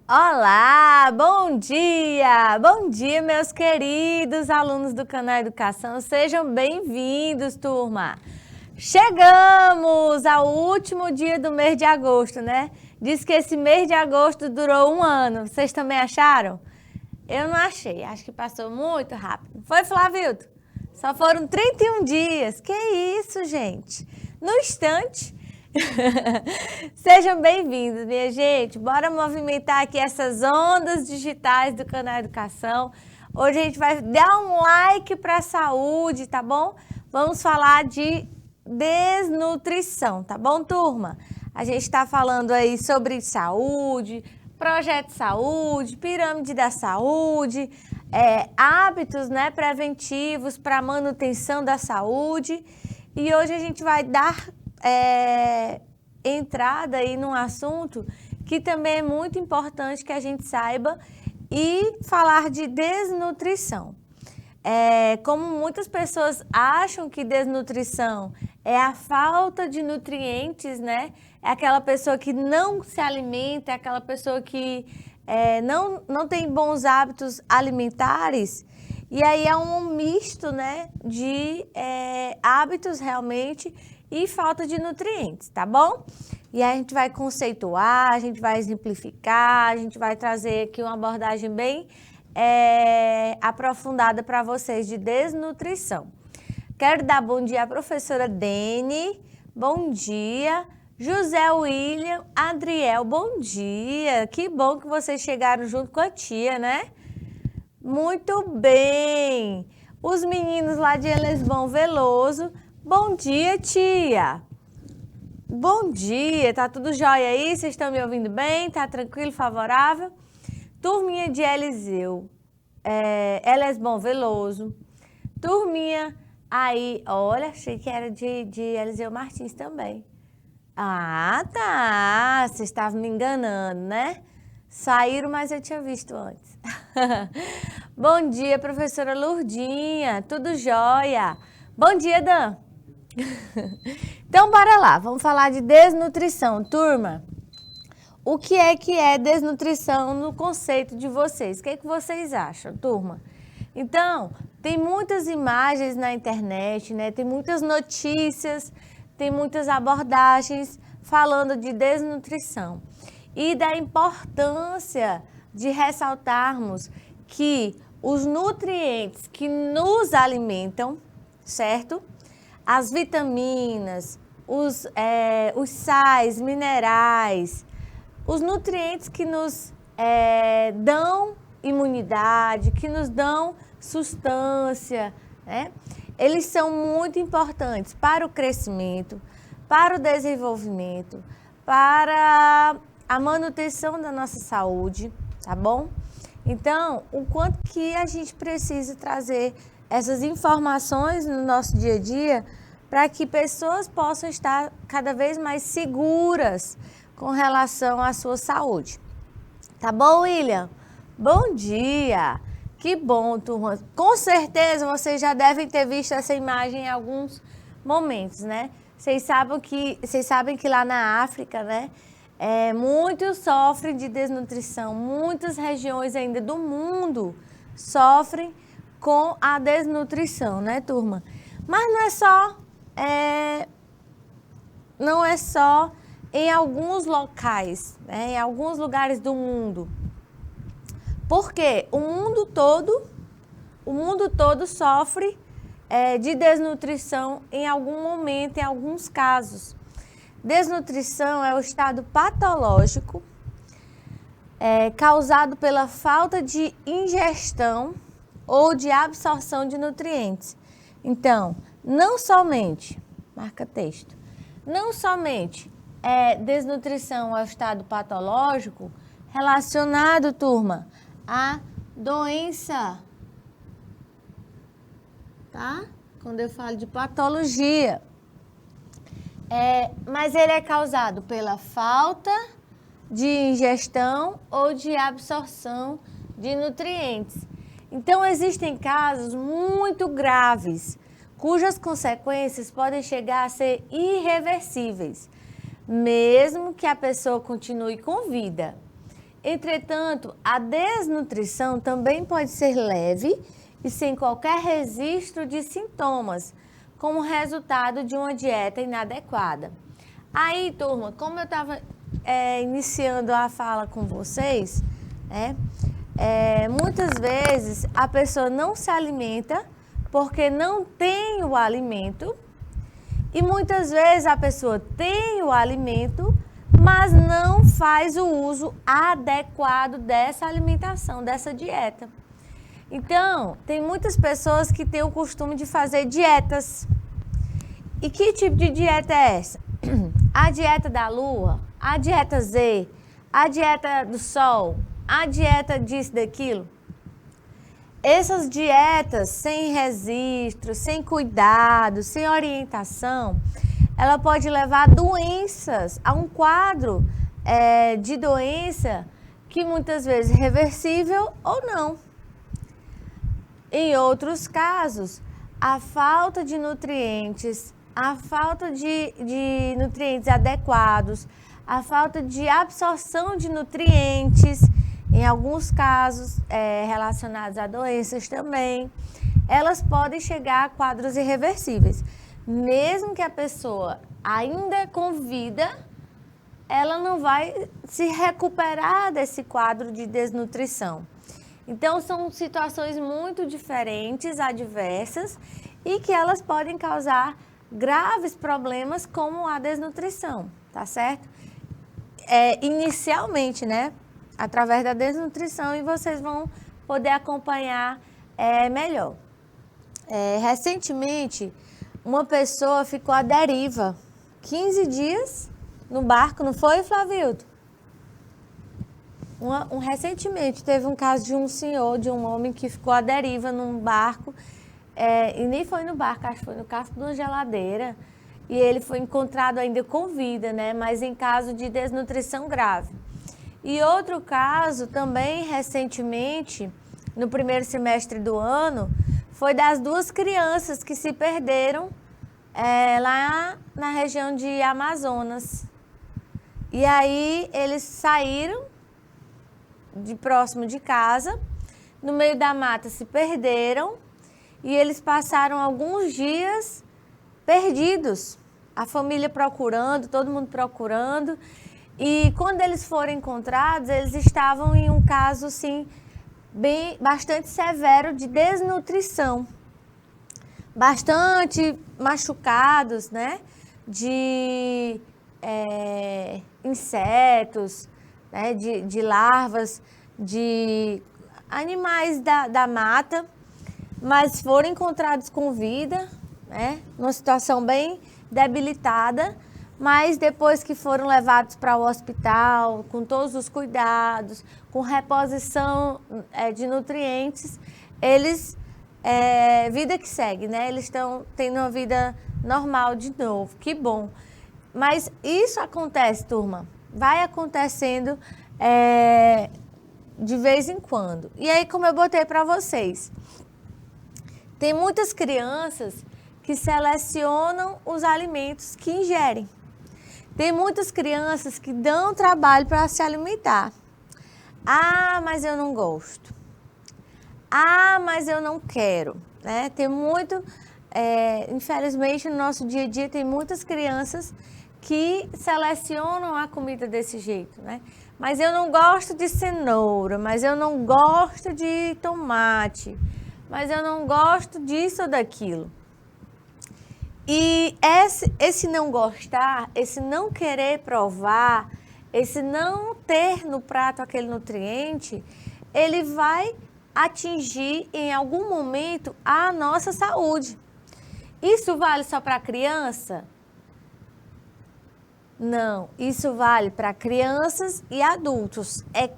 Olá, bom dia! Bom dia, meus queridos alunos do canal Educação. Sejam bem-vindos, turma! Chegamos ao último dia do mês de agosto, né? Diz que esse mês de agosto durou um ano. Vocês também acharam? Eu não achei, acho que passou muito rápido. Foi, Flavildo? Só foram 31 dias. Que isso, gente? No instante. Sejam bem-vindos, minha gente. Bora movimentar aqui essas ondas digitais do canal Educação. Hoje a gente vai dar um like para a saúde, tá bom? Vamos falar de desnutrição, tá bom, turma? A gente está falando aí sobre saúde, projeto de saúde, pirâmide da saúde, hábitos, né, preventivos para manutenção da saúde. E hoje a gente vai dar entrada aí num assunto que também é muito importante que a gente saiba e falar de desnutrição. Como muitas pessoas acham que desnutrição é a falta de nutrientes, né? É aquela pessoa que não se alimenta, é aquela pessoa que não tem bons hábitos alimentares. E aí é um misto, né, de hábitos realmente e falta de nutrientes, tá bom? E aí a gente vai conceituar, a gente vai exemplificar, a gente vai trazer aqui uma abordagem bem aprofundada para vocês de desnutrição. Quero dar bom dia à professora Dene, bom dia. José William, Adriel, bom dia. Que bom que vocês chegaram junto com a tia, né? Muito bem. Os meninos lá de Elesbão Veloso, bom dia, tia. Bom dia, tá tudo jóia aí? Vocês estão me ouvindo bem? Tá tranquilo, favorável? Turminha de Eliseu, Elesbão Veloso. Turminha aí, olha, achei que era de Eliseu Martins também. Ah, tá. Vocês estavam me enganando, né? Saíram, mas eu tinha visto antes. Bom dia, professora Lourdinha. Tudo jóia? Bom dia, Dan. Então, bora lá. Vamos falar de desnutrição, turma. O que é desnutrição no conceito de vocês? O que vocês acham, turma? Então, tem muitas imagens na internet, né? Tem muitas notícias, tem muitas abordagens falando de desnutrição e da importância de ressaltarmos que os nutrientes que nos alimentam, certo? As vitaminas, os sais, minerais, os nutrientes que nos dão imunidade, que nos dão sustância, né? Eles são muito importantes para o crescimento, para o desenvolvimento, para a manutenção da nossa saúde, tá bom? Então, o quanto que a gente precisa trazer essas informações no nosso dia a dia para que pessoas possam estar cada vez mais seguras com relação à sua saúde. Tá bom, William? Bom dia! Que bom, turma. Com certeza vocês já devem ter visto essa imagem em alguns momentos, né? Vocês sabem que lá na África, né, muitos sofrem de desnutrição. Muitas regiões ainda do mundo sofrem com a desnutrição, né, turma? Mas não é só em alguns locais, né, em alguns lugares do mundo. Porque o mundo todo sofre de desnutrição em algum momento, em alguns casos. Desnutrição é o estado patológico causado pela falta de ingestão ou de absorção de nutrientes. Então, não somente, marca texto, não somente desnutrição é o estado patológico relacionado, turma, a doença, tá? Quando eu falo de patologia, mas ele é causado pela falta de ingestão ou de absorção de nutrientes. Então, existem casos muito graves, cujas consequências podem chegar a ser irreversíveis, mesmo que a pessoa continue com vida. Entretanto, a desnutrição também pode ser leve e sem qualquer registro de sintomas, como resultado de uma dieta inadequada. Aí, turma, como eu estava iniciando a fala com vocês, muitas vezes a pessoa não se alimenta porque não tem o alimento e muitas vezes a pessoa tem o alimento, mas não faz o uso adequado dessa alimentação, dessa dieta. Então, tem muitas pessoas que têm o costume de fazer dietas. E que tipo de dieta é essa? A dieta da lua, a dieta Z, a dieta do sol, a dieta disso, daquilo. Essas dietas sem registro, sem cuidado, sem orientação, ela pode levar a doenças, a um quadro de doença que muitas vezes é reversível ou não. Em outros casos, a falta de nutrientes, a falta de nutrientes adequados, a falta de absorção de nutrientes, em alguns casos relacionados a doenças também, elas podem chegar a quadros irreversíveis. Mesmo que a pessoa ainda com vida, ela não vai se recuperar desse quadro de desnutrição. Então, são situações muito diferentes, adversas, e que elas podem causar graves problemas como a desnutrição, tá certo? Inicialmente, né? Através da desnutrição, e vocês vão poder acompanhar melhor. Recentemente, uma pessoa ficou à deriva, 15 dias no barco, não foi, Flavildo? Recentemente teve um caso de um senhor, de um homem que ficou à deriva num barco, e nem foi no barco, acho que foi no casco de uma geladeira, e ele foi encontrado ainda com vida, né? Mas em caso de desnutrição grave. E outro caso também recentemente, no primeiro semestre do ano, foi das duas crianças que se perderam lá na região de Amazonas. E aí eles saíram de próximo de casa, no meio da mata se perderam e eles passaram alguns dias perdidos. A família procurando, todo mundo procurando. E quando eles foram encontrados, eles estavam em um caso, assim, bastante severo de desnutrição. Bastante machucados, né? De insetos, né? De larvas, de animais da mata, mas foram encontrados com vida, né? Numa situação bem debilitada, mas depois que foram levados para o hospital, com todos os cuidados, com reposição de nutrientes, eles, vida que segue, né? Eles estão tendo uma vida normal de novo, que bom. Mas isso acontece, turma, vai acontecendo de vez em quando. E aí, como eu botei para vocês, tem muitas crianças que selecionam os alimentos que ingerem. Tem muitas crianças que dão trabalho para se alimentar. Ah, mas eu não gosto. Ah, mas eu não quero. Né? Tem muito, infelizmente, no nosso dia a dia, tem muitas crianças que selecionam a comida desse jeito, né? Mas eu não gosto de cenoura, mas eu não gosto de tomate, mas eu não gosto disso ou daquilo. E esse não gostar, esse não querer provar, esse não ter no prato aquele nutriente, ele vai atingir em algum momento a nossa saúde. Isso vale só para criança? Não, isso vale para crianças e adultos. É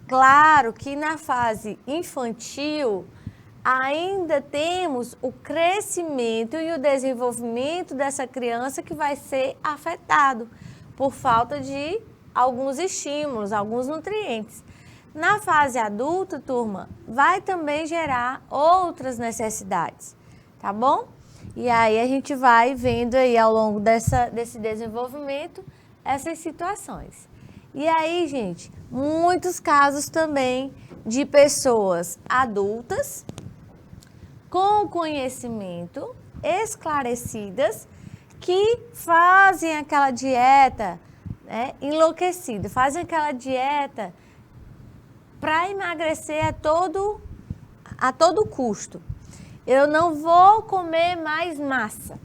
claro que na fase infantil ainda temos o crescimento e o desenvolvimento dessa criança que vai ser afetado por falta de alguns estímulos, alguns nutrientes. Na fase adulta, turma, vai também gerar outras necessidades, tá bom? E aí a gente vai vendo aí ao longo desse desenvolvimento essas situações. E aí, gente, muitos casos também de pessoas adultas com conhecimento, esclarecidas, que fazem aquela dieta, né, enlouquecida, fazem aquela dieta para emagrecer a todo custo. Eu não vou comer mais massa,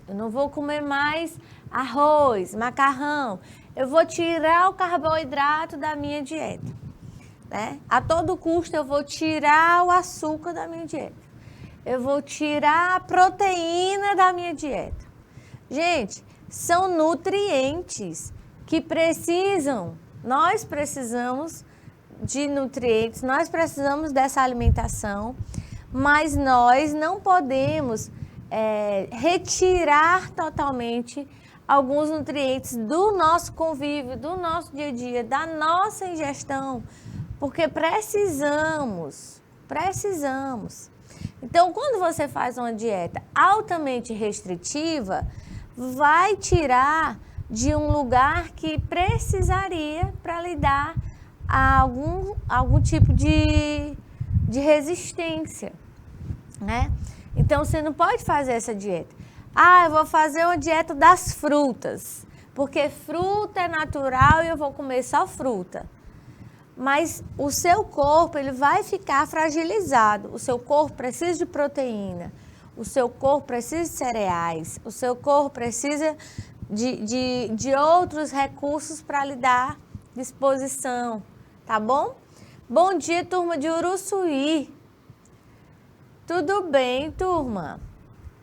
eu não vou comer mais arroz, macarrão, eu vou tirar o carboidrato da minha dieta, né? A todo custo eu vou tirar o açúcar da minha dieta, eu vou tirar a proteína da minha dieta. Gente, são nutrientes que nós precisamos de nutrientes, nós precisamos dessa alimentação, mas nós não podemos retirar totalmente alguns nutrientes do nosso convívio, do nosso dia a dia, da nossa ingestão, porque precisamos. Então, quando você faz uma dieta altamente restritiva, vai tirar de um lugar que precisaria para lhe dar algum tipo de resistência, né? Então, você não pode fazer essa dieta. Eu vou fazer uma dieta das frutas, porque fruta é natural e eu vou comer só fruta. Mas o seu corpo, ele vai ficar fragilizado. O seu corpo precisa de proteína, o seu corpo precisa de cereais, o seu corpo precisa de outros recursos para lhe dar disposição, tá bom? Bom dia, turma de Uruçuí. Tudo bem, turma?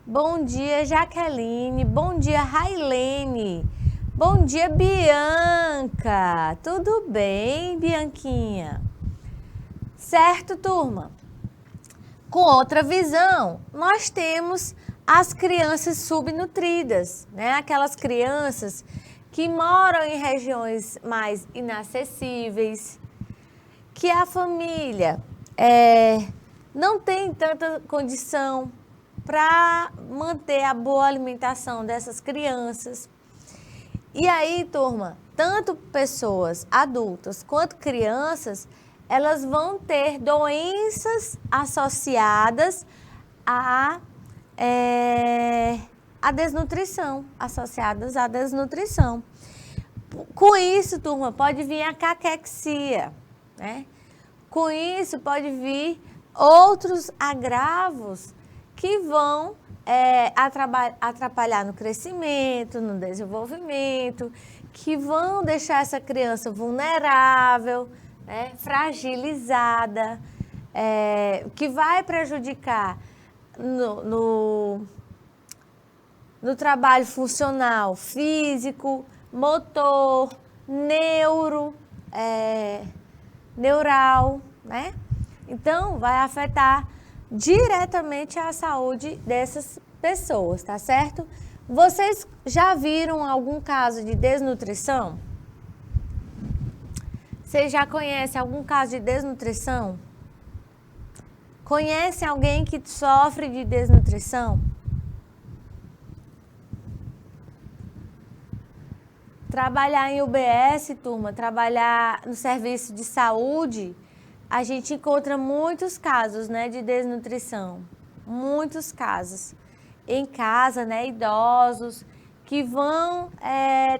Bom dia, Jaqueline. Bom dia, Railene. Bom dia, Bianca. Tudo bem, Bianquinha? Certo, turma? Com outra visão, nós temos as crianças subnutridas, né? Aquelas crianças que moram em regiões mais inacessíveis, que a família não tem tanta condição para manter a boa alimentação dessas crianças. E aí, turma, tanto pessoas adultas quanto crianças, elas vão ter doenças associadas à desnutrição, Com isso, turma, pode vir a caquexia, né? Com isso, pode vir outros agravos que vão atrapalhar no crescimento, no desenvolvimento, que vão deixar essa criança vulnerável, né, fragilizada, que vai prejudicar no trabalho funcional, físico, motor, neural, né? Então, vai afetar diretamente a saúde dessas pessoas, tá certo? Vocês já viram algum caso de desnutrição? Vocês já conhecem algum caso de desnutrição? Conhece alguém que sofre de desnutrição? Trabalhar em UBS, turma, trabalhar no serviço de saúde, a gente encontra muitos casos, né, de desnutrição. Muitos casos. Em casa, né, idosos que vão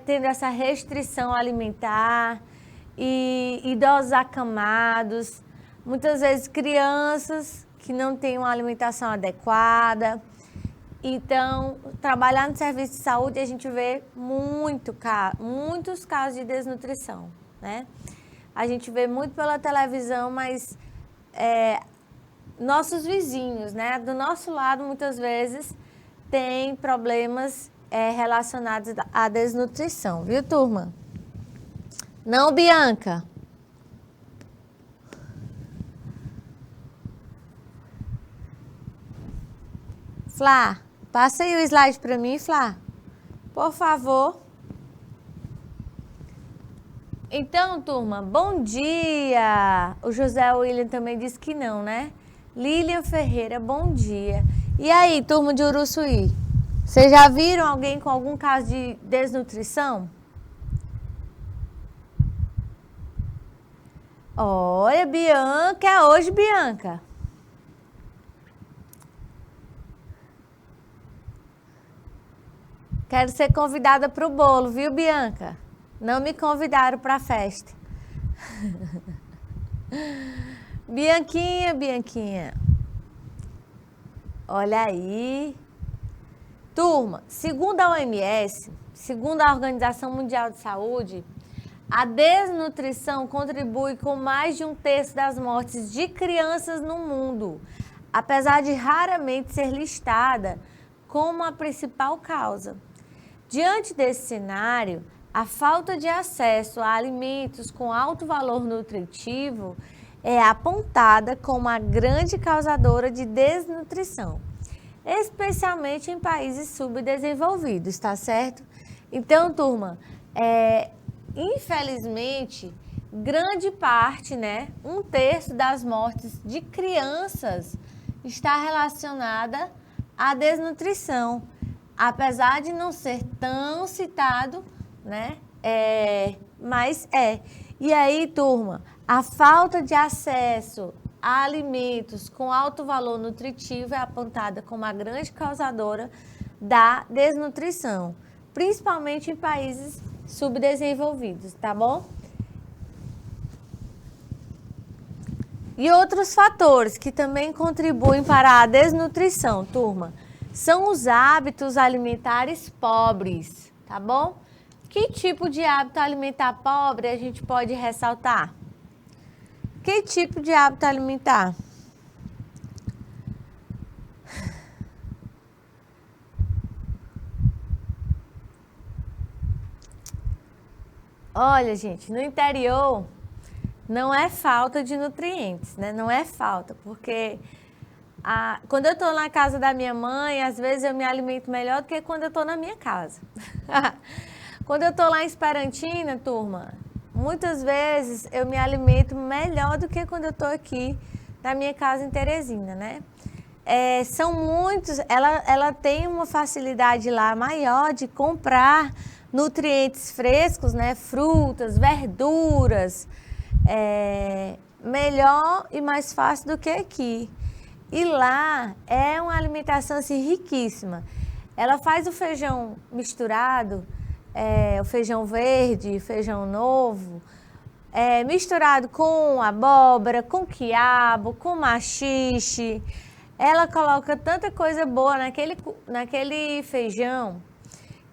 tendo essa restrição alimentar, e idosos acamados, muitas vezes crianças que não têm uma alimentação adequada. Então, trabalhar no serviço de saúde, a gente vê muitos casos de desnutrição, né? A gente vê muito pela televisão, mas nossos vizinhos, né, do nosso lado, muitas vezes, têm problemas relacionados à desnutrição, viu, turma? Não, Bianca? Flá, passa aí o slide para mim, Flá. Por favor. Então, turma, bom dia. O José William também disse que não, né? Lilian Ferreira, bom dia. E aí, turma de Uruçuí? Vocês já viram alguém com algum caso de desnutrição? Olha, Bianca, é hoje, Bianca. Quero ser convidada para o bolo, viu, Bianca? Não me convidaram para a festa. Bianquinha, Bianquinha. Olha aí. Turma, segundo a OMS, segundo a Organização Mundial de Saúde, a desnutrição contribui com mais de 1/3 das mortes de crianças no mundo, apesar de raramente ser listada como a principal causa. Diante desse cenário, a falta de acesso a alimentos com alto valor nutritivo é apontada como a grande causadora de desnutrição, especialmente em países subdesenvolvidos, tá certo? Então, turma, infelizmente, grande parte, 1/3 das mortes de crianças está relacionada à desnutrição, apesar de não ser tão citado, mas é. E aí, turma, a falta de acesso a alimentos com alto valor nutritivo é apontada como a grande causadora da desnutrição, principalmente em países subdesenvolvidos, tá bom? E outros fatores que também contribuem para a desnutrição, turma, são os hábitos alimentares pobres, tá bom? Que tipo de hábito alimentar pobre a gente pode ressaltar? Que tipo de hábito alimentar? Olha, gente, no interior não é falta de nutrientes, Não é falta, porque quando eu estou na casa da minha mãe, às vezes eu me alimento melhor do que quando eu estou na minha casa. Quando eu estou lá em Esperantina, turma, muitas vezes eu me alimento melhor do que quando eu estou aqui na minha casa em Teresina, São muitos, ela tem uma facilidade lá maior de comprar nutrientes frescos, frutas, verduras, melhor e mais fácil do que aqui. E lá é uma alimentação assim, riquíssima. Ela faz o feijão misturado, o feijão verde, feijão novo, misturado com abóbora, com quiabo, com maxixe. Ela coloca tanta coisa boa naquele feijão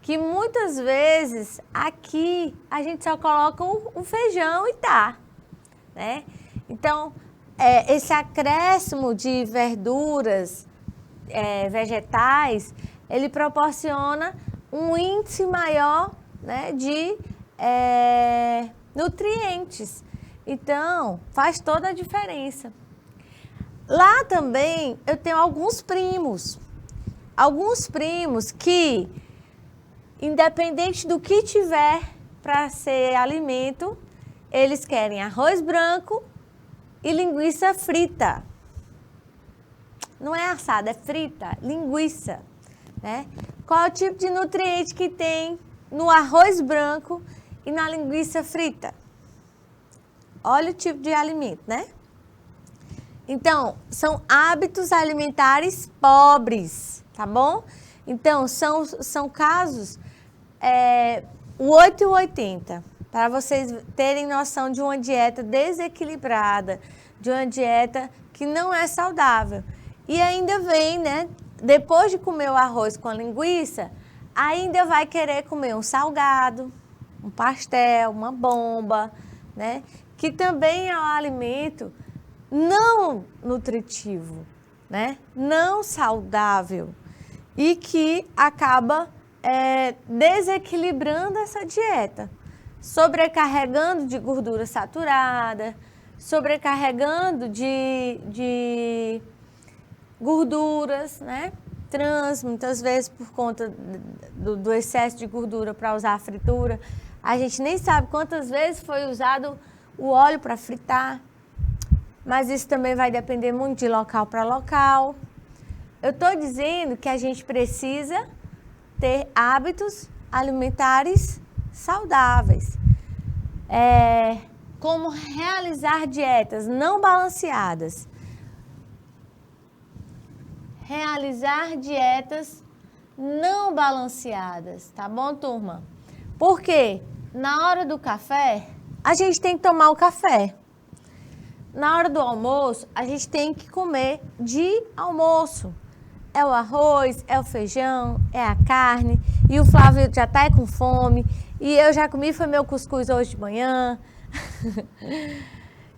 que muitas vezes aqui a gente só coloca o feijão e tá, Então, esse acréscimo de verduras, vegetais, ele proporciona um índice maior de nutrientes. Então, faz toda a diferença. Lá também eu tenho alguns primos que, independente do que tiver para ser alimento, eles querem arroz branco e linguiça frita. Não é assada, é frita, linguiça, Qual é o tipo de nutriente que tem no arroz branco e na linguiça frita? Olha o tipo de alimento, Então, são hábitos alimentares pobres, tá bom? Então, são casos, o 8 e o 80, para vocês terem noção de uma dieta desequilibrada, de uma dieta que não é saudável. E ainda vem, depois de comer o arroz com a linguiça, ainda vai querer comer um salgado, um pastel, uma bomba, Que também é um alimento não nutritivo, Não saudável e que acaba desequilibrando essa dieta, sobrecarregando de gordura saturada, sobrecarregando de gorduras, trans, muitas vezes por conta do excesso de gordura para usar a fritura. A gente nem sabe quantas vezes foi usado o óleo para fritar, mas isso também vai depender muito de local para local. Eu estou dizendo que a gente precisa ter hábitos alimentares saudáveis. como realizar dietas não balanceadas. Realizar dietas não balanceadas, tá bom, turma? Por quê? Na hora do café, a gente tem que tomar o café. Na hora do almoço, a gente tem que comer de almoço. É o arroz, é o feijão, é a carne. E o Flávio já tá com fome. E eu já comi, foi meu cuscuz hoje de manhã.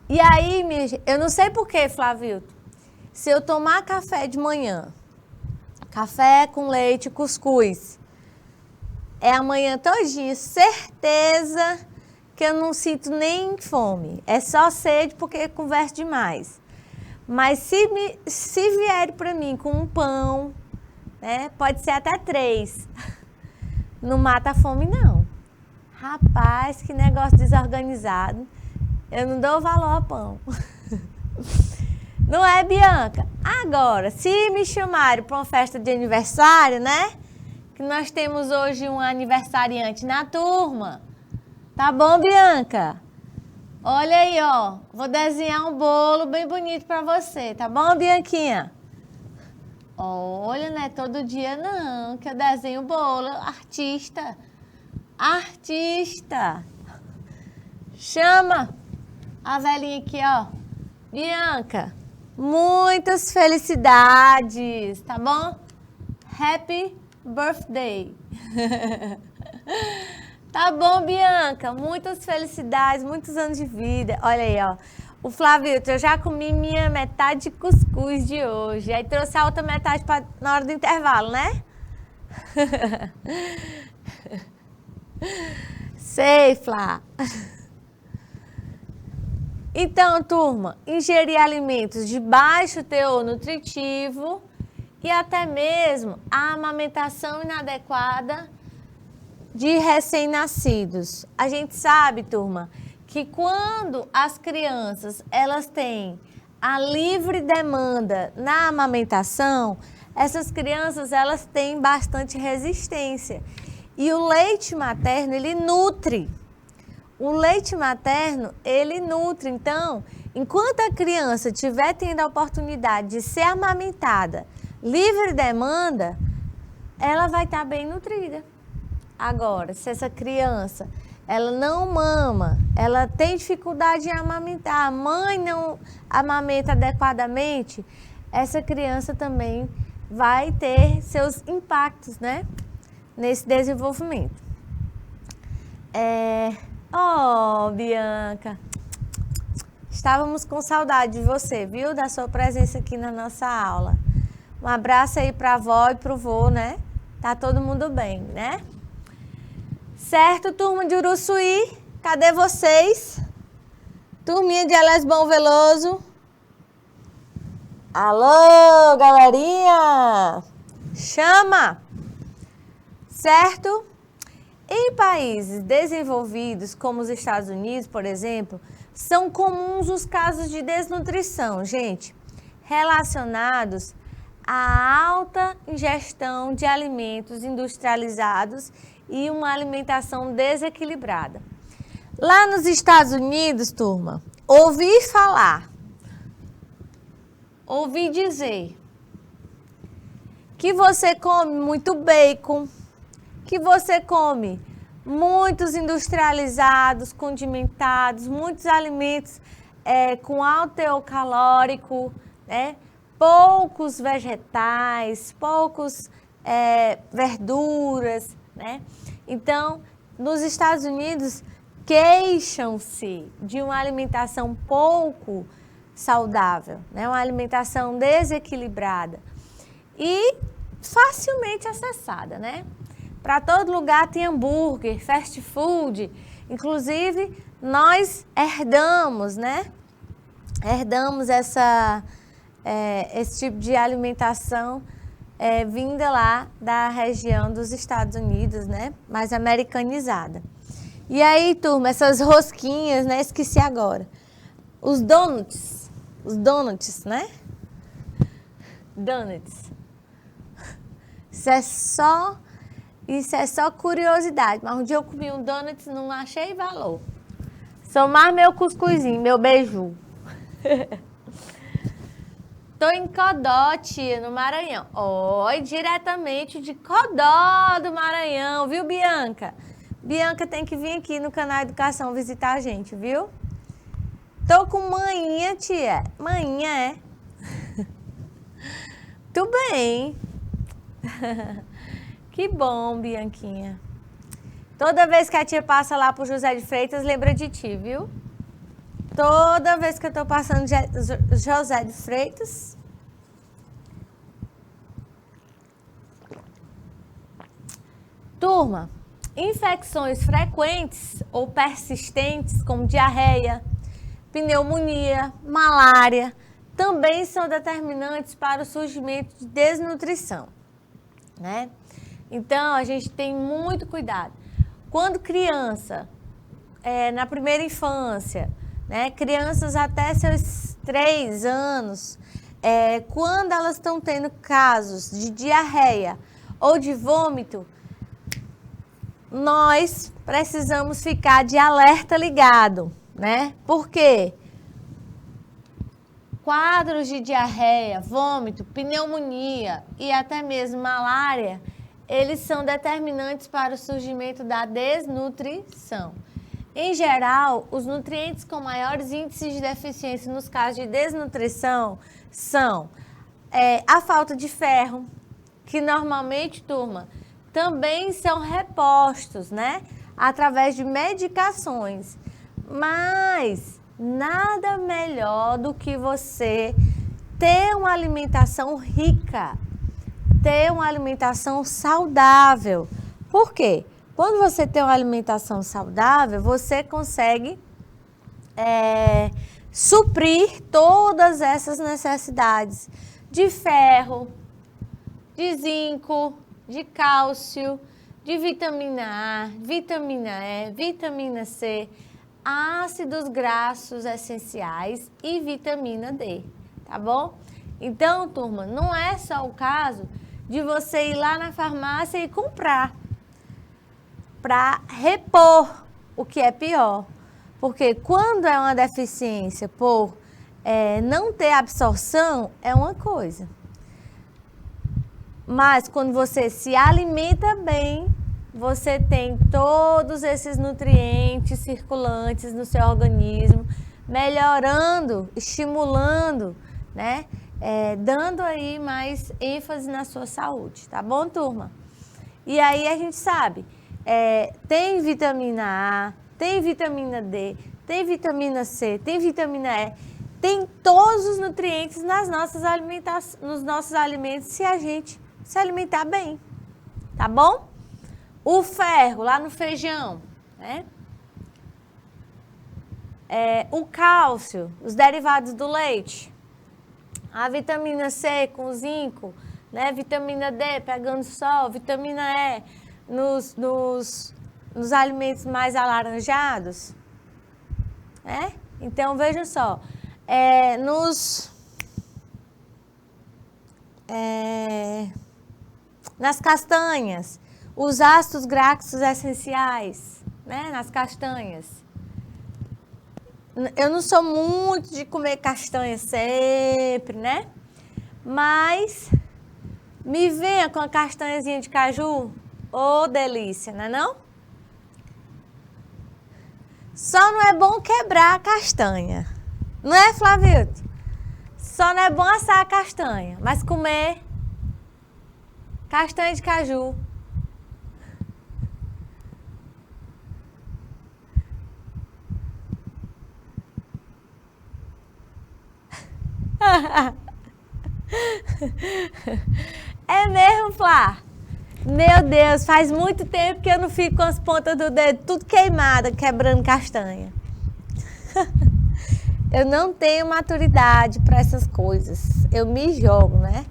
E aí, eu não sei por que, Flávio, se eu tomar café de manhã, café com leite, cuscuz, é amanhã todinha, certeza que eu não sinto nem fome. É só sede porque converso demais. Mas se vier para mim com um pão, né, pode ser até 3, não mata a fome não. Rapaz, que negócio desorganizado. Eu não dou valor ao pão. Não é, Bianca? Agora, se me chamarem para uma festa de aniversário, né? Que nós temos hoje um aniversariante na turma. Tá bom, Bianca? Olha aí, ó. Vou desenhar um bolo bem bonito para você. Tá bom, Bianquinha? Olha, não é todo dia não que eu desenho bolo. Artista. Artista. Chama a velhinha aqui, ó. Bianca, muitas felicidades, tá bom? Happy birthday. Tá bom, Bianca, muitas felicidades, muitos anos de vida. Olha aí, ó. O Flávio, eu já comi minha metade de cuscuz de hoje. Aí trouxe a outra metade na hora do intervalo, né? Sei, Flá. Então, turma, ingerir alimentos de baixo teor nutritivo e até mesmo a amamentação inadequada de recém-nascidos. A gente sabe, turma, que quando as crianças elas têm a livre demanda na amamentação, essas crianças elas têm bastante resistência. E o leite materno, ele nutre. O leite materno, ele nutre. Então, enquanto a criança estiver tendo a oportunidade de ser amamentada, livre demanda, ela vai estar bem nutrida. Agora, se essa criança, ela não mama, ela tem dificuldade em amamentar, a mãe não amamenta adequadamente, essa criança também vai ter seus impactos, né, nesse desenvolvimento. Oh, Bianca, estávamos com saudade de você, viu, da sua presença aqui na nossa aula. Um abraço aí para a avó e para o vô, né? Tá todo mundo bem, né? Certo, turma de Uruçuí, cadê vocês? Turminha de Elesbão Veloso. Alô, galerinha! Chama! Certo? Em países desenvolvidos, como os Estados Unidos, por exemplo, são comuns os casos de desnutrição, gente, relacionados à alta ingestão de alimentos industrializados e uma alimentação desequilibrada. Lá nos Estados Unidos, turma, ouvi falar, ouvi dizer que você come muito bacon, que você come muitos industrializados, condimentados, muitos alimentos com alto teor calórico, né? Poucos vegetais, poucos verduras, né? Então, nos Estados Unidos, queixam-se de uma alimentação pouco saudável, né? Uma alimentação desequilibrada e facilmente acessada, né? Para todo lugar tem hambúrguer, fast food. Inclusive, nós herdamos, né? Herdamos esse tipo de alimentação vinda lá da região dos Estados Unidos, né? Mais americanizada. E aí, turma, essas rosquinhas, né? Esqueci agora. Os donuts, né? Donuts. Isso é só curiosidade, mas um dia eu comi um donut e não achei valor. Sou mais meu cuscuzinho, meu beiju. Tô em Codó, tia, no Maranhão. Oi, diretamente de Codó do Maranhão, viu, Bianca? Bianca tem que vir aqui no canal Educação visitar a gente, viu? Tô com manhinha, tia. Manhinha, é? Tudo bem. Que bom, Bianquinha. Toda vez que a tia passa lá pro José de Freitas, lembra de ti, viu? Toda vez que eu tô passando José de Freitas. Turma, infecções frequentes ou persistentes, como diarreia, pneumonia, malária, também são determinantes para o surgimento de desnutrição, né? Então, a gente tem muito cuidado. Quando criança, na primeira infância, né, crianças até seus 3 anos, quando elas estão tendo casos de diarreia ou de vômito, nós precisamos ficar de alerta ligado, né? Por quê? Quadros de diarreia, vômito, pneumonia e até mesmo malária, eles são determinantes para o surgimento da desnutrição. Em geral, os nutrientes com maiores índices de deficiência nos casos de desnutrição são a falta de ferro, que normalmente, turma, também são repostos, né? Através de medicações. Mas nada melhor do que você ter uma alimentação rica, ter uma alimentação saudável. Por quê? Quando você tem uma alimentação saudável, você consegue suprir todas essas necessidades de ferro, de zinco, de cálcio, de vitamina A, vitamina E, vitamina C, ácidos graxos essenciais e vitamina D, tá bom? Então, turma, não é só o caso de você ir lá na farmácia e comprar para repor o que é pior. Porque quando é uma deficiência por não ter absorção, é uma coisa. Mas quando você se alimenta bem, você tem todos esses nutrientes circulantes no seu organismo, melhorando, estimulando, né? Dando aí mais ênfase na sua saúde, tá bom, turma? E aí a gente sabe, tem vitamina A, tem vitamina D, tem vitamina C, tem vitamina E, tem todos os nutrientes nos nossos alimentos se a gente se alimentar bem, tá bom? O ferro lá no feijão, né? O cálcio, os derivados do leite, a vitamina C com zinco, né? Vitamina D pegando sol, vitamina E nos alimentos mais alaranjados, né? Então vejam só, nas castanhas, os ácidos graxos essenciais, né? Nas castanhas. Eu não sou muito de comer castanha sempre, né? Mas me venha com a castanhazinha de caju, ô delícia, não é não? Só não é bom quebrar a castanha, não é, Flavilto? Só não é bom assar a castanha, mas comer castanha de caju. É mesmo, Flá? Meu Deus, faz muito tempo que eu não fico com as pontas do dedo tudo queimada, quebrando castanha. Eu não tenho maturidade para essas coisas. Eu me jogo, né?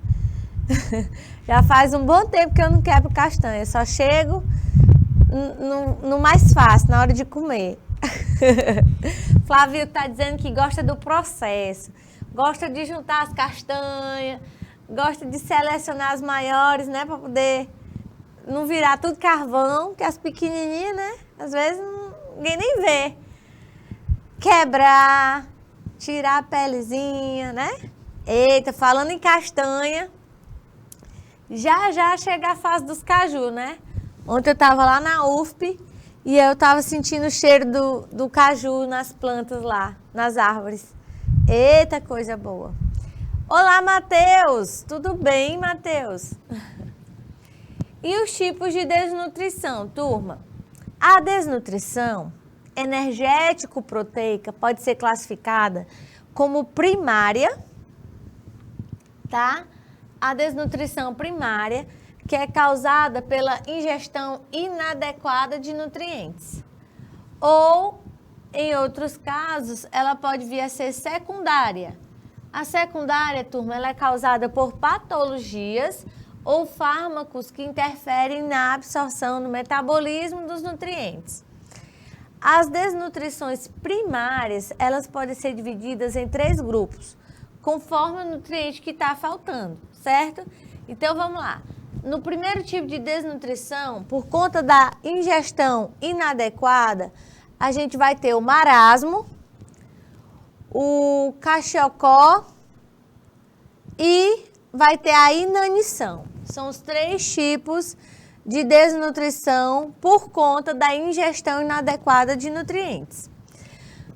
Já faz um bom tempo que eu não quebro castanha. Só chego no mais fácil, na hora de comer. Flávio está dizendo que gosta do processo. Gosta de juntar as castanhas. Gosta de selecionar as maiores, né? Para poder não virar tudo carvão. Que as pequenininhas, né? Às vezes ninguém nem vê. quebrar, tirar a pelezinha, né? Eita, falando em castanha, já chega a fase dos caju, né? Ontem eu tava lá na UFP e eu tava sentindo o cheiro do caju nas plantas lá, nas árvores. Eita, coisa boa. Olá, Matheus! Tudo bem, Matheus? E os tipos de desnutrição, turma? A desnutrição energético-proteica pode ser classificada como primária, tá? A desnutrição primária, que é causada pela ingestão inadequada de nutrientes. Ou, em outros casos, ela pode vir a ser secundária. A secundária, turma, ela é causada por patologias ou fármacos que interferem na absorção, no metabolismo dos nutrientes. As desnutrições primárias, elas podem ser divididas em 3 grupos, conforme o nutriente que está faltando, certo? Então, vamos lá. No primeiro tipo de desnutrição, por conta da ingestão inadequada, a gente vai ter o marasmo, o caxiocó e vai ter a inanição. São os 3 tipos de desnutrição por conta da ingestão inadequada de nutrientes.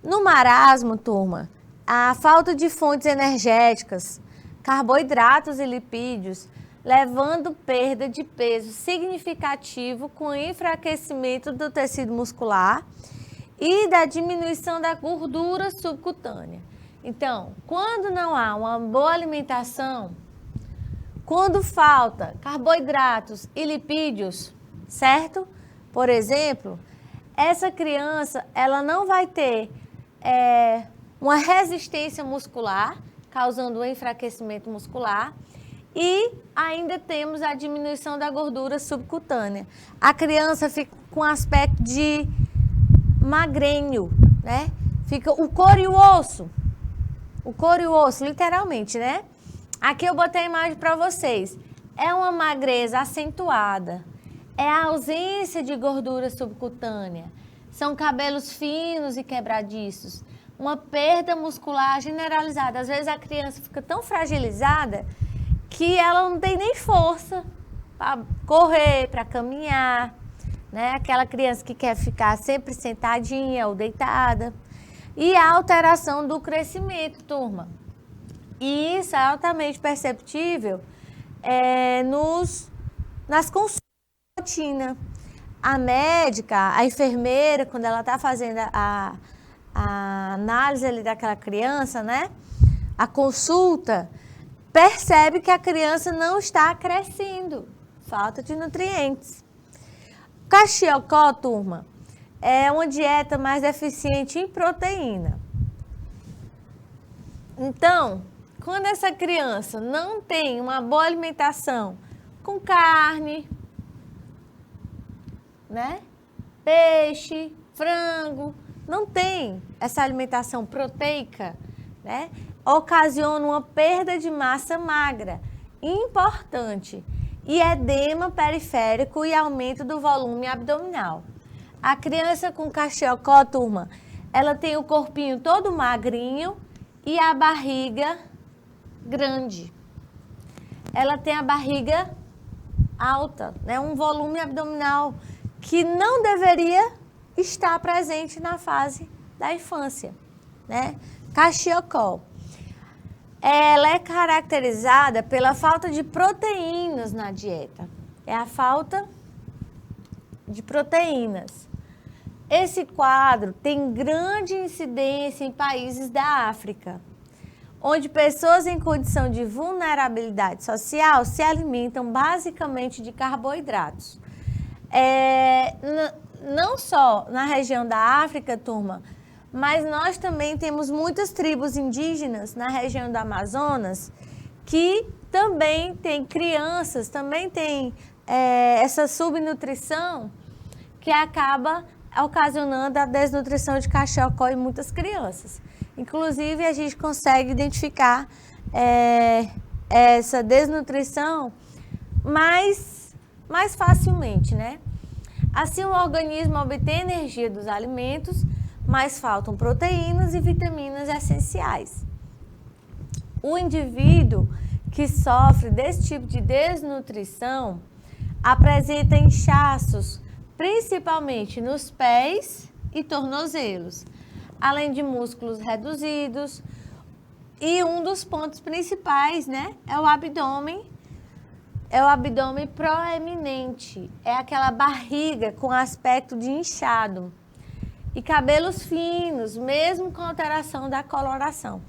No marasmo, turma, a falta de fontes energéticas, carboidratos e lipídios, levando perda de peso significativo com enfraquecimento do tecido muscular e da diminuição da gordura subcutânea. Então, quando não há uma boa alimentação, quando falta carboidratos e lipídios, certo? Por exemplo, essa criança ela não vai ter uma resistência muscular, causando um enfraquecimento muscular, e ainda temos a diminuição da gordura subcutânea. A criança fica com aspecto de magrenho, né? Fica o couro e o osso, literalmente, né? Aqui eu botei a imagem para vocês. É uma magreza acentuada, é a ausência de gordura subcutânea, são cabelos finos e quebradiços, uma perda muscular generalizada. Às vezes a criança fica tão fragilizada que ela não tem nem força para correr, para caminhar, né? Aquela criança que quer ficar sempre sentadinha ou deitada. E a alteração do crescimento, turma. E isso é altamente perceptível nas consultas de rotina. A médica, a enfermeira, quando ela está fazendo a análise ali daquela criança, né? A consulta, percebe que a criança não está crescendo, falta de nutrientes. Caxiocó, turma, é uma dieta mais deficiente em proteína. Então, quando essa criança não tem uma boa alimentação com carne, né? Peixe, frango, não tem essa alimentação proteica, né? Ocasiona uma perda de massa magra importante e edema periférico e aumento do volume abdominal. A criança com caxiocó, turma, ela tem o corpinho todo magrinho e a barriga grande. Ela tem a barriga alta, né? Um volume abdominal que não deveria estar presente na fase da infância, né? Caxiocó. Ela é caracterizada pela falta de proteínas na dieta. É a falta de proteínas. Esse quadro tem grande incidência em países da África, onde pessoas em condição de vulnerabilidade social se alimentam basicamente de carboidratos. Não só na região da África, turma, mas nós também temos muitas tribos indígenas na região do Amazonas que também tem crianças, também tem essa subnutrição que acaba ocasionando a desnutrição de caxiocó em muitas crianças. Inclusive, a gente consegue identificar essa desnutrição mais facilmente, né? Assim, o organismo obtém energia dos alimentos, mas faltam proteínas e vitaminas essenciais. O indivíduo que sofre desse tipo de desnutrição apresenta inchaços, principalmente nos pés e tornozelos, além de músculos reduzidos. E um dos pontos principais, né, é o abdômen proeminente, é aquela barriga com aspecto de inchado. E cabelos finos, mesmo com alteração da coloração.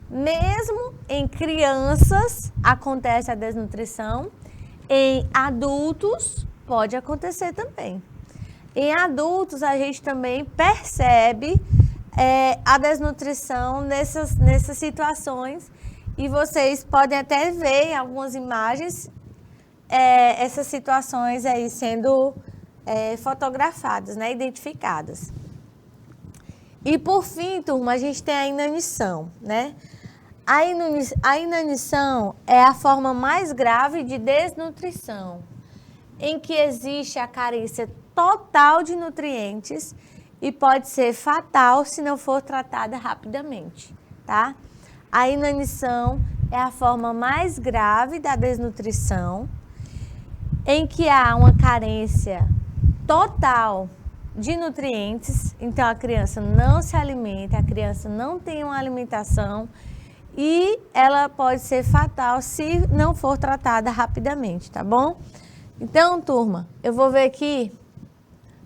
Mesmo em crianças acontece a desnutrição, em adultos pode acontecer também. Em adultos a gente também percebe a desnutrição nessas situações e vocês podem até ver em algumas imagens essas situações aí sendo fotografadas, né, identificadas. E por fim, turma, a gente tem a inanição, né? A inanição é a forma mais grave de desnutrição, em que existe a carência total de nutrientes e pode ser fatal se não for tratada rapidamente, tá? A inanição é a forma mais grave da desnutrição, em que há uma carência total de nutrientes, então a criança não se alimenta, a criança não tem uma alimentação e ela pode ser fatal se não for tratada rapidamente, tá bom? Então, turma, eu vou ver aqui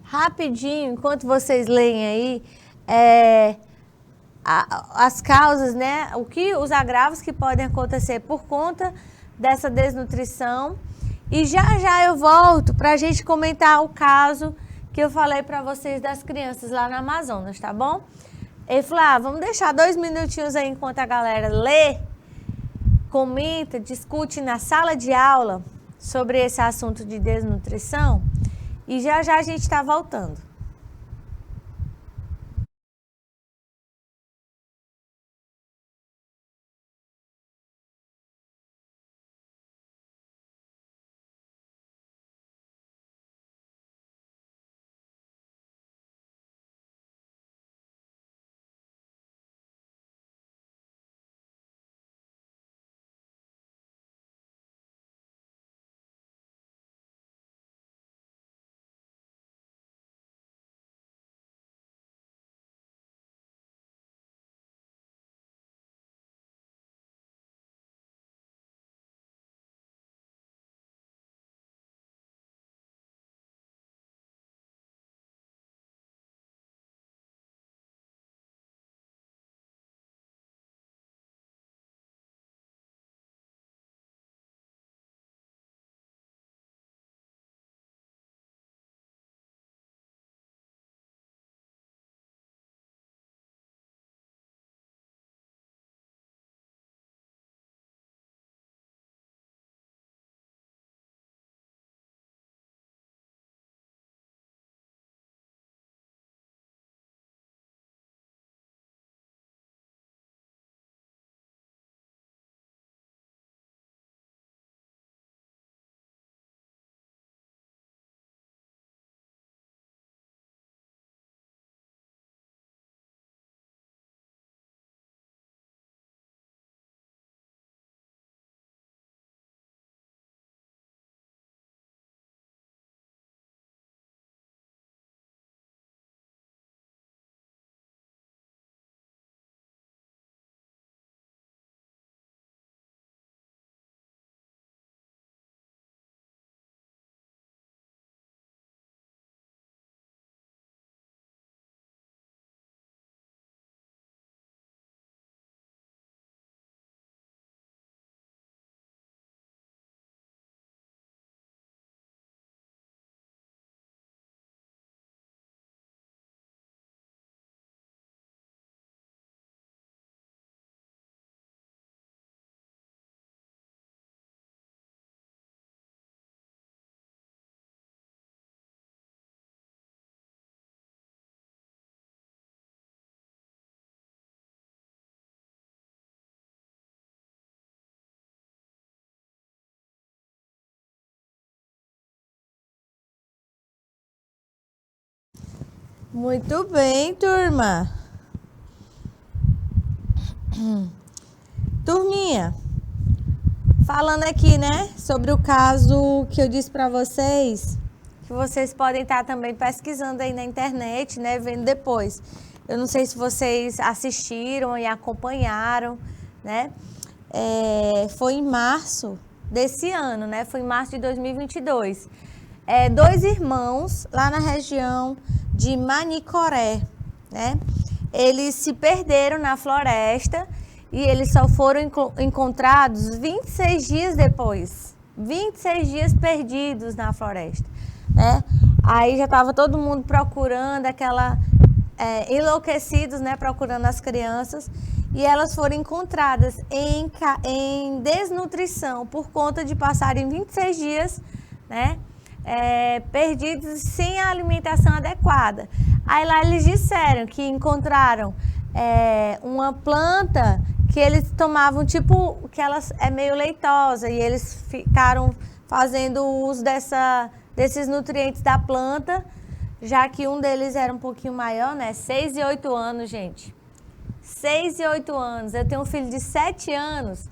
rapidinho, enquanto vocês leem aí, as causas, né? Os agravos que podem acontecer por conta dessa desnutrição. E já eu volto para a gente comentar o caso que eu falei para vocês das crianças lá na Amazonas, tá bom? Ele falou, vamos deixar 2 minutinhos aí enquanto a galera lê, comenta, discute na sala de aula sobre esse assunto de desnutrição e já a gente está voltando. Muito bem, turma. Turminha, falando aqui, né, sobre o caso que eu disse para vocês, que vocês podem estar também pesquisando aí na internet, né, vendo depois. Eu não sei se vocês assistiram e acompanharam, né? Foi em março desse ano, né? Foi em março de 2022. Dois irmãos lá na região de Manicoré, né? Eles se perderam na floresta e eles só foram encontrados 26 dias depois. 26 dias perdidos na floresta, né? Aí já estava todo mundo procurando enlouquecidos, né? Procurando as crianças. E elas foram encontradas em desnutrição por conta de passarem 26 dias, né? Perdidos sem a alimentação adequada. Aí lá eles disseram que encontraram uma planta que eles tomavam, tipo, que ela é meio leitosa, e eles ficaram fazendo uso desses nutrientes da planta, já que um deles era um pouquinho maior, né? 6 e 8 anos, gente. 6 e 8 anos. Eu tenho um filho de 7 anos.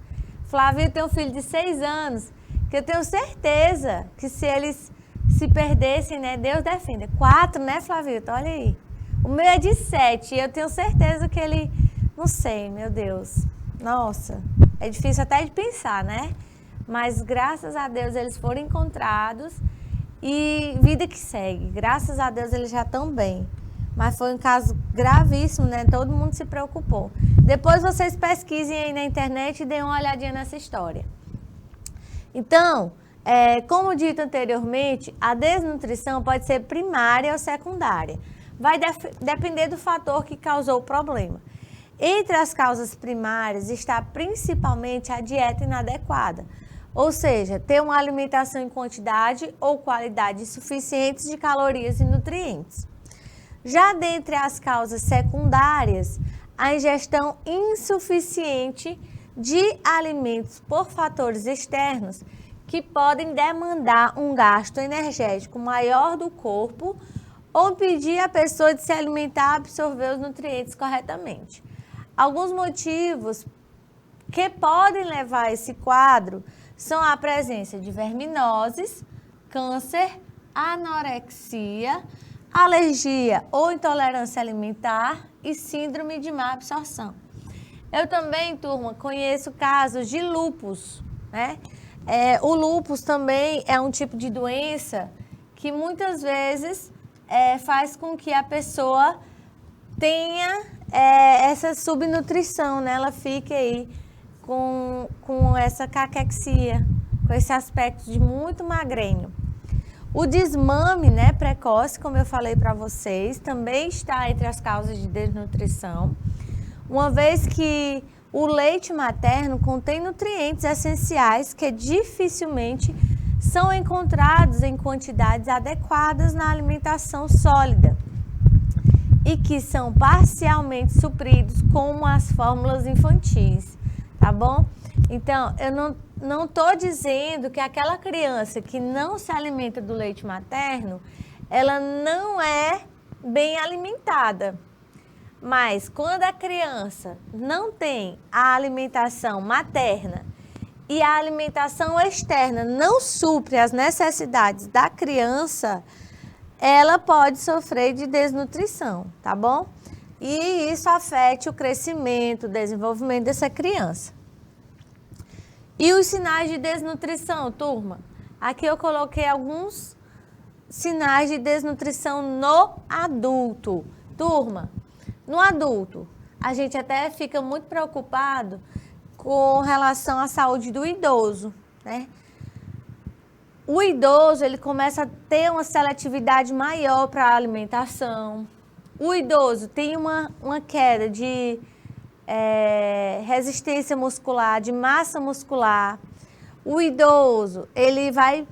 Flávio tem um filho de 6 anos. Que eu tenho certeza que se eles se perdessem, né? Deus defenda. 4, né, Flávio? Olha aí. O meu é de 7. E eu tenho certeza que ele... Não sei, meu Deus. Nossa. É difícil até de pensar, né? Mas graças a Deus eles foram encontrados. E vida que segue. Graças a Deus eles já estão bem. Mas foi um caso gravíssimo, né? Todo mundo se preocupou. Depois vocês pesquisem aí na internet e deem uma olhadinha nessa história. Então, como dito anteriormente, a desnutrição pode ser primária ou secundária. Vai depender do fator que causou o problema. Entre as causas primárias está principalmente a dieta inadequada. Ou seja, ter uma alimentação em quantidade ou qualidade suficientes de calorias e nutrientes. Já dentre as causas secundárias, a ingestão insuficiente de alimentos por fatores externos que podem demandar um gasto energético maior do corpo ou impedir a pessoa de se alimentar e absorver os nutrientes corretamente. Alguns motivos que podem levar a esse quadro são a presença de verminoses, câncer, anorexia, alergia ou intolerância alimentar e síndrome de má absorção. Eu também, turma, conheço casos de lúpus, né? O lúpus também é um tipo de doença que muitas vezes faz com que a pessoa tenha essa subnutrição, né? Ela fique aí com essa caquexia, com esse aspecto de muito magrenho. O desmame, né, precoce, como eu falei para vocês, também está entre as causas de desnutrição, uma vez que o leite materno contém nutrientes essenciais que dificilmente são encontrados em quantidades adequadas na alimentação sólida e que são parcialmente supridos com as fórmulas infantis, tá bom? Então, eu não estou dizendo que aquela criança que não se alimenta do leite materno, ela não é bem alimentada. Mas quando a criança não tem a alimentação materna e a alimentação externa não supre as necessidades da criança, ela pode sofrer de desnutrição, tá bom? E isso afeta o crescimento, o desenvolvimento dessa criança. E os sinais de desnutrição, turma? Aqui eu coloquei alguns sinais de desnutrição no adulto. Turma, no adulto, a gente até fica muito preocupado com relação à saúde do idoso, né? O idoso, ele começa a ter uma seletividade maior para a alimentação. O idoso tem uma queda de resistência muscular, de massa muscular. O idoso, ele vai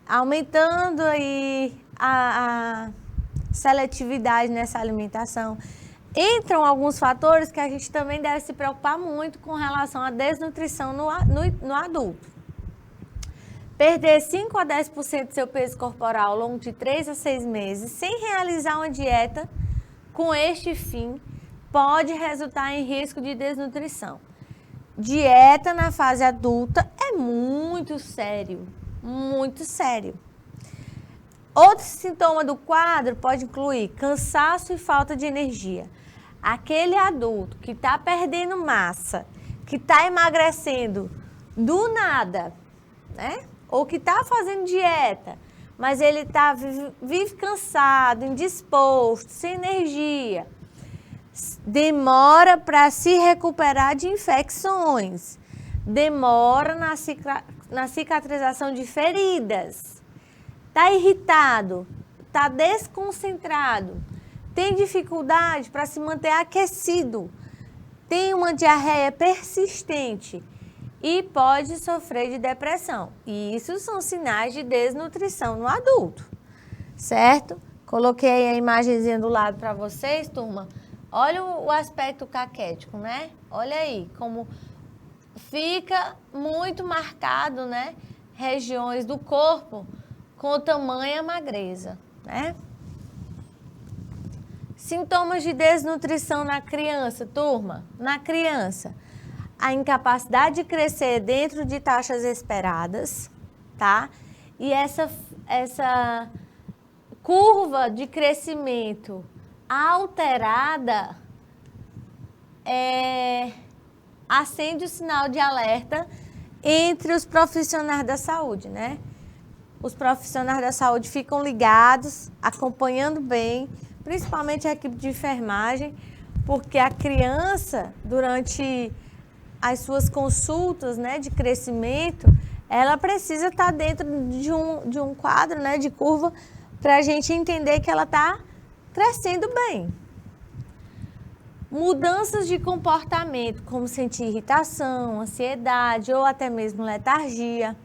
aumentando aí a seletividade nessa alimentação. Entram alguns fatores que a gente também deve se preocupar muito com relação à desnutrição no adulto. Perder 5 a 10% do seu peso corporal ao longo de 3 a 6 meses sem realizar uma dieta com este fim, pode resultar em risco de desnutrição. Dieta na fase adulta é muito sério, muito sério. Outro sintoma do quadro pode incluir cansaço e falta de energia. Aquele adulto que está perdendo massa, que está emagrecendo do nada, né? Ou que está fazendo dieta, mas ele vive cansado, indisposto, sem energia. Demora para se recuperar de infecções. Demora na cicatrização de feridas. Está irritado, está desconcentrado, tem dificuldade para se manter aquecido, tem uma diarreia persistente e pode sofrer de depressão. E isso são sinais de desnutrição no adulto, certo? Coloquei a imagenzinha do lado para vocês, turma. Olha o aspecto caquético, né? Olha aí como fica muito marcado, né? Regiões do corpo com tamanha magreza, né? Sintomas de desnutrição na criança, turma. Na criança, a incapacidade de crescer dentro de taxas esperadas, tá? E essa curva de crescimento alterada acende o sinal de alerta entre os profissionais da saúde, né? Os profissionais da saúde ficam ligados, acompanhando bem, principalmente a equipe de enfermagem, porque a criança, durante as suas consultas, né, de crescimento, ela precisa estar dentro de um quadro, né, de curva, para a gente entender que ela está crescendo bem. Mudanças de comportamento, como sentir irritação, ansiedade ou até mesmo letargia.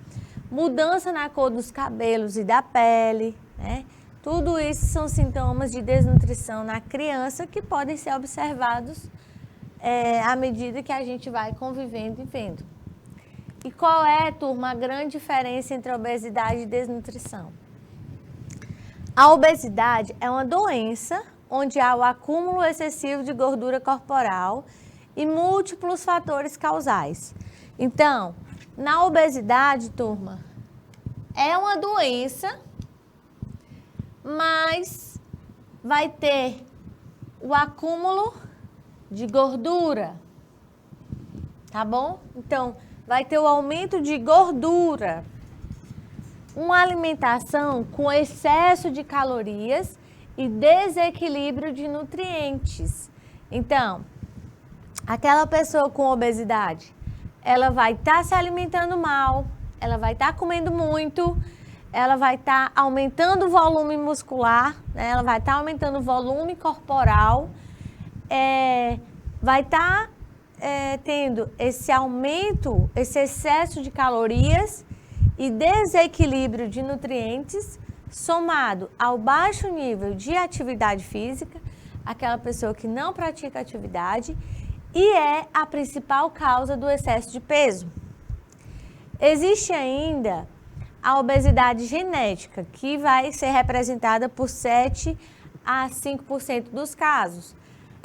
Mudança na cor dos cabelos e da pele, né? Tudo isso são sintomas de desnutrição na criança que podem ser observados à medida que a gente vai convivendo e vendo. E qual é, turma, a grande diferença entre a obesidade e desnutrição? A obesidade é uma doença onde há o acúmulo excessivo de gordura corporal e múltiplos fatores causais. Então, na obesidade, turma, é uma doença, mas vai ter o acúmulo de gordura, tá bom? Então, vai ter o aumento de gordura, uma alimentação com excesso de calorias e desequilíbrio de nutrientes. Então, aquela pessoa com obesidade, ela vai estar se alimentando mal, ela vai estar comendo muito, ela vai estar aumentando o volume muscular, né? Ela vai estar aumentando o volume corporal, vai estar tendo esse aumento, esse excesso de calorias e desequilíbrio de nutrientes, somado ao baixo nível de atividade física, aquela pessoa que não pratica atividade, e é a principal causa do excesso de peso. Existe ainda a obesidade genética, que vai ser representada por 7 a 5% dos casos.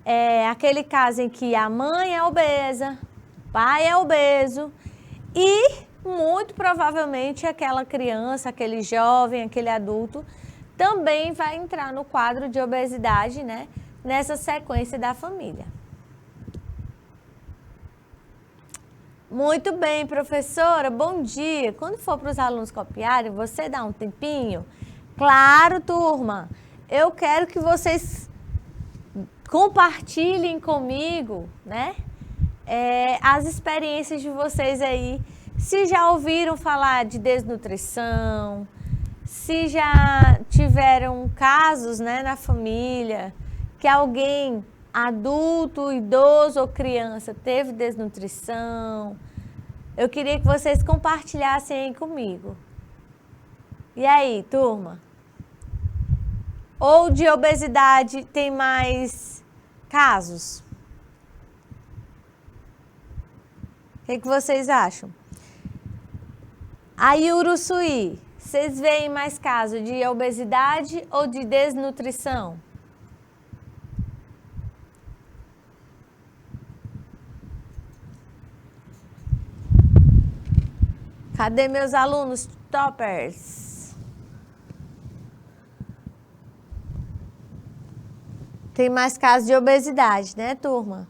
É aquele caso em que a mãe é obesa, o pai é obeso e, muito provavelmente, aquela criança, aquele jovem, aquele adulto, também vai entrar no quadro de obesidade, né, nessa sequência da família. Muito bem, professora, bom dia. Quando for para os alunos copiarem, você dá um tempinho? Claro, turma. Eu quero que vocês compartilhem comigo, né, as experiências de vocês aí. Se já ouviram falar de desnutrição, se já tiveram casos, né, na família, que alguém, adulto, idoso ou criança, teve desnutrição. Eu queria que vocês compartilhassem aí comigo. E aí, turma? Ou de obesidade tem mais casos? O que vocês acham? Aí, Uruçuí, vocês veem mais casos de obesidade ou de desnutrição? Cadê meus alunos toppers? Tem mais casos de obesidade, né, turma?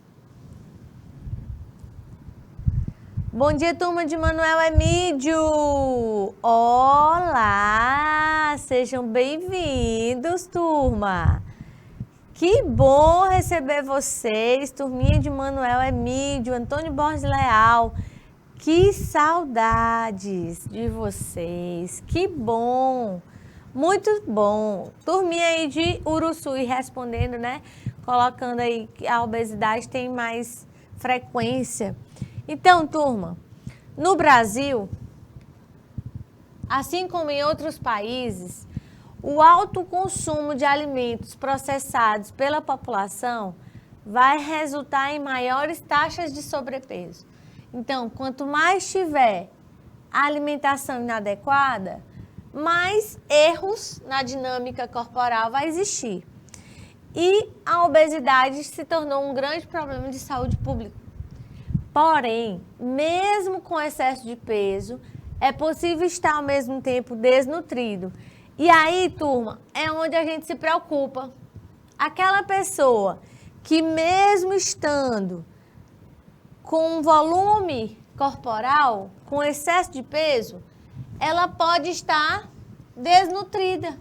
Bom dia, turma de Manuel Emídio! Olá! Sejam bem-vindos, turma! Que bom receber vocês, turminha de Manuel Emídio, Antônio Borges Leal. Que saudades de vocês! Que bom! Muito bom! Turminha aí de Uruçuí respondendo, né? Colocando aí que a obesidade tem mais frequência. Então, turma, no Brasil, assim como em outros países, o alto consumo de alimentos processados pela população vai resultar em maiores taxas de sobrepeso. Então, quanto mais tiver a alimentação inadequada, mais erros na dinâmica corporal vai existir. E a obesidade se tornou um grande problema de saúde pública. Porém, mesmo com excesso de peso, é possível estar ao mesmo tempo desnutrido. E aí, turma, é onde a gente se preocupa. Aquela pessoa que mesmo estando com um volume corporal, com excesso de peso, ela pode estar desnutrida.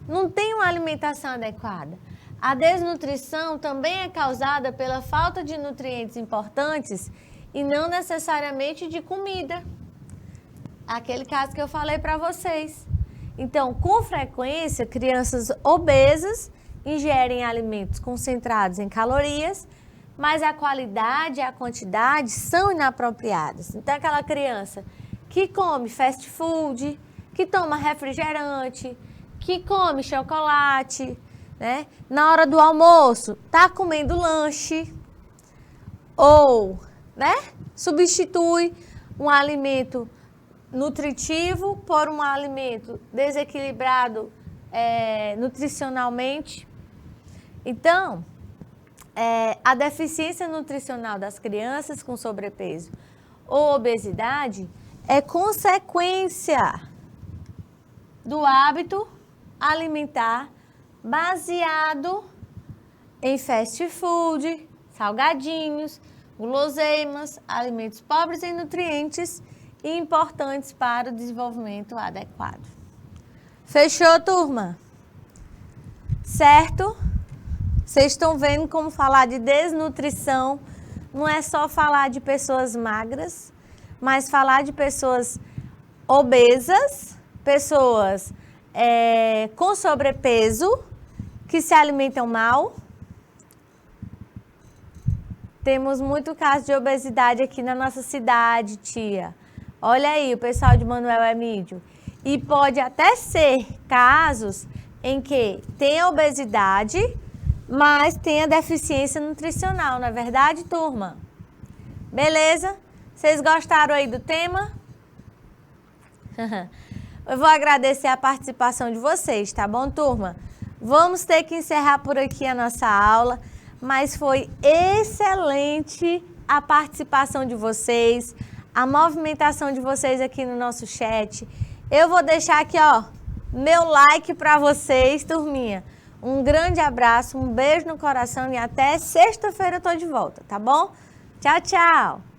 Não tem uma alimentação adequada. A desnutrição também é causada pela falta de nutrientes importantes e não necessariamente de comida. Aquele caso que eu falei para vocês. Então, com frequência, crianças obesas ingerem alimentos concentrados em calorias, mas a qualidade e a quantidade são inapropriadas. Então, aquela criança que come fast food, que toma refrigerante, que come chocolate, né? Na hora do almoço, tá comendo lanche ou, né? Substitui um alimento nutritivo por um alimento desequilibrado nutricionalmente. Então, a deficiência nutricional das crianças com sobrepeso ou obesidade é consequência do hábito alimentar baseado em fast food, salgadinhos, guloseimas, alimentos pobres em nutrientes e importantes para o desenvolvimento adequado. Fechou, turma? Certo? Vocês estão vendo como falar de desnutrição não é só falar de pessoas magras, mas falar de pessoas obesas, pessoas com sobrepeso, que se alimentam mal. Temos muito caso de obesidade aqui na nossa cidade, tia. Olha aí o pessoal de Manuel Emídio. E pode até ser casos em que tem obesidade, mas tem a deficiência nutricional, não é verdade, turma? Beleza? Vocês gostaram aí do tema? Eu vou agradecer a participação de vocês, tá bom, turma? Vamos ter que encerrar por aqui a nossa aula, mas foi excelente a participação de vocês, a movimentação de vocês aqui no nosso chat. Eu vou deixar aqui, ó, meu like para vocês, turminha. Um grande abraço, um beijo no coração e até sexta-feira eu tô de volta, tá bom? Tchau, tchau!